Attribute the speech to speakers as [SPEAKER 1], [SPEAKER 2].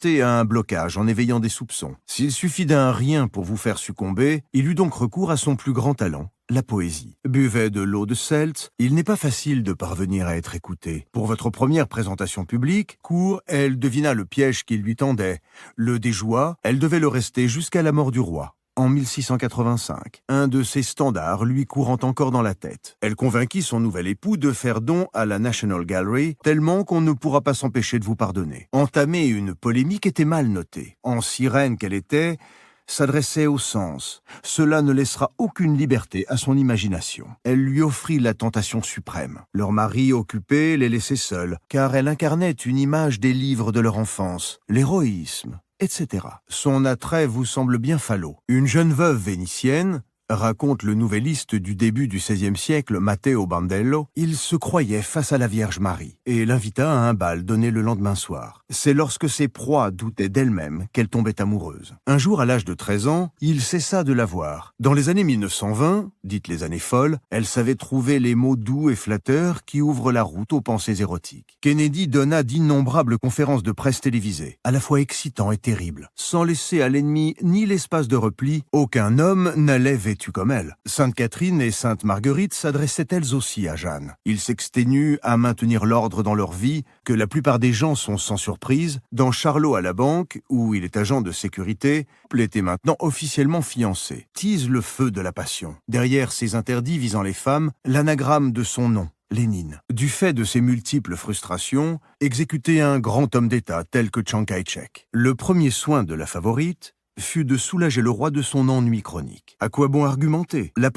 [SPEAKER 1] à un blocage en éveillant des soupçons. S'il suffit d'un rien pour vous faire succomber, il eut donc recours à son plus grand talent, la poésie. Buvait de l'eau de Celt, il n'est pas facile de parvenir à être écouté. Pour votre première présentation publique, court, elle devina le piège qu'il lui tendait. Le déjoua, elle devait le rester jusqu'à la mort du roi. En 1685, un de ses standards lui courant encore dans la tête. Elle convainquit son nouvel époux de faire don à la National Gallery, tellement qu'on ne pourra pas s'empêcher de vous pardonner. Entamer une polémique était mal noté. En sirène qu'elle était, s'adressait au sens. Cela ne laissera aucune liberté à son imagination. Elle lui offrit la tentation suprême. Leur mari occupé les laissait seuls, car elle incarnait une image des livres de leur enfance, l'héroïsme, etc. Son attrait vous semble bien falot. Une jeune veuve vénitienne, raconte le nouvelliste du début du XVIe siècle, Matteo Bandello, il se croyait face à la Vierge Marie et l'invita à un bal donné le lendemain soir. C'est lorsque ses proies doutaient d'elle-même qu'elle tombait amoureuse. Un jour, à l'âge de 13 ans, il cessa de la voir. Dans les années 1920, dites les années folles, elle savait trouver les mots doux et flatteurs qui ouvrent la route aux pensées érotiques. Kennedy donna d'innombrables conférences de presse télévisées, à la fois excitants et terribles. Sans laisser à l'ennemi ni l'espace de repli, aucun homme n'allait vêtu comme elle. Sainte Catherine et Sainte Marguerite s'adressaient elles aussi à Jeanne. Ils s'exténuent à maintenir l'ordre dans leur vie, que la plupart des gens sont sans surprise. Dans Charlot à la banque, où il est agent de sécurité, couple était maintenant officiellement fiancé. Tease le feu de la passion. Derrière ces interdits visant les femmes, l'anagramme de son nom, Lénine. Du fait de ses multiples frustrations, exécutait un grand homme d'État tel que Chiang Kai-shek. Le premier soin de la favorite fut de soulager le roi de son ennui chronique. À quoi bon argumenter? La